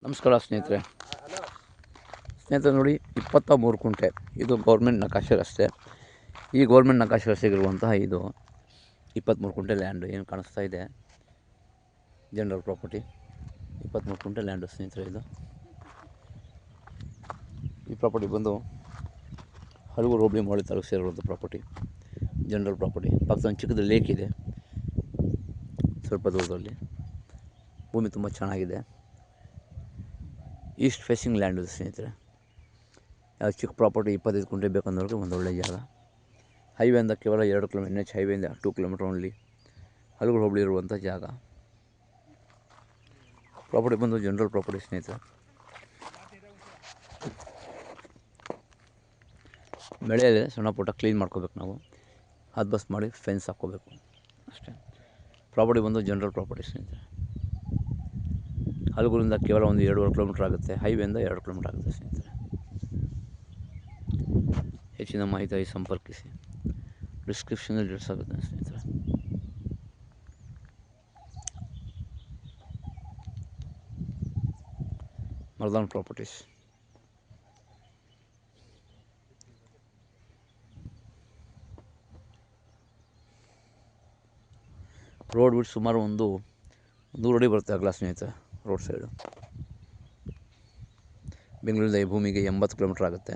ನಮಸ್ಕಾರ ಸ್ನೇಹಿತರೆ ನೋಡಿ 23 ಕುಂಟೆ ಇದು ಗೌರ್ಮೆಂಟ್ ನಕಾಶೆ ರಸ್ತೆ. ಈ ಗೌರ್ಮೆಂಟ್ ನಕಾಶೆ ರಸ್ತೆಗಿರುವಂತಹ ಇದು 23 ಕುಂಟೆ ಲ್ಯಾಂಡು ಏನು ಕಾಣಿಸ್ತಾ ಇದೆ, ಜನರಲ್ ಪ್ರಾಪರ್ಟಿ 23 ಕುಂಟೆ ಲ್ಯಾಂಡು ಸ್ನೇಹಿತರೆ. ಇದು ಈ ಪ್ರಾಪರ್ಟಿ ಬಂದು ಹಲವು ಹೋಬಳಿ ಮಾಡಿ ತಾಲೂಕು ಸೇರಿರುವಂಥ ಪ್ರಾಪರ್ಟಿ, ಜನರಲ್ ಪ್ರಾಪರ್ಟಿ. ಪಕ್ಕದ ಚಿಕ್ಕದ ಲೇಕ್ ಇದೆ, ಸ್ವಲ್ಪ ದೂರದಲ್ಲಿ ಭೂಮಿ ತುಂಬ ಚೆನ್ನಾಗಿದೆ. ಈಸ್ಟ್ ಫೇಸಿಂಗ್ ಲ್ಯಾಂಡ್ ಇದೆ ಸ್ನೇಹಿತರೆ. ಯಾವ ಚಿಕ್ಕ ಪ್ರಾಪರ್ಟಿ 25 ಕುಂಟೆ ಬೇಕಂದವ್ರಿಗೆ ಒಂದು ಒಳ್ಳೆಯ ಜಾಗ. ಹೈವೇಯಿಂದ ಕೇವಲ 2 ಕಿಲೋಮೀಟರ್, NH ಹೈವೇಯಿಂದ 2 ಕಿಲೋಮೀಟರ್ ಓನ್ಲಿ, ಹಲವು ಹೋಬಳಿ ಇರುವಂಥ ಜಾಗ. ಪ್ರಾಪರ್ಟಿ ಬಂದು ಜನರಲ್ ಪ್ರಾಪರ್ಟಿ ಸ್ನೇಹಿತರೆ. ಬೆಳೆಯಲ್ಲಿ ಸಣ್ಣ ಪುಟ್ಟ ಕ್ಲೀನ್ ಮಾಡ್ಕೋಬೇಕು, ನಾವು ಬಸ್ ಮಾಡಿ ಫೆನ್ಸ್ ಹಾಕ್ಕೋಬೇಕು ಅಷ್ಟೇ. ಪ್ರಾಪರ್ಟಿ ಬಂದು ಜನರಲ್ ಪ್ರಾಪರ್ಟಿ ಸ್ನೇಹಿತರೆ. ಹಲಗುರಿಂದ ಕೇವಲ ಒಂದು 2.5 ಕಿಲೋಮೀಟರ್ ಆಗುತ್ತೆ, ಹೈವೇಯಿಂದ 2 ಕಿಲೋಮೀಟರ್ ಆಗುತ್ತೆ ಸ್ನೇಹಿತರೆ. ಹೆಚ್ಚಿನ ಮಾಹಿತಿಯಾಗಿ ಸಂಪರ್ಕಿಸಿ, ಡಿಸ್ಕ್ರಿಪ್ಷನಲ್ಲಿ ಡೀಟೇಲ್ಸ್ ಆಗುತ್ತೆ ಸ್ನೇಹಿತರೆ. ಮರ್ದಾನ್ ಪ್ರಾಪರ್ಟೀಸ್. ರೋಡ್ ಬಿಟ್ಟು ಸುಮಾರು ಒಂದು 100 ಅಡಿ ಬರುತ್ತೆ ಅಗಲ ಸ್ನೇಹಿತರೆ. ರೋಡ್ ಸೈಡು ಬೆಂಗಳೂರಿಂದ ಈ ಭೂಮಿಗೆ 80 ಕಿಲೋಮೀಟರ್ ಆಗುತ್ತೆ.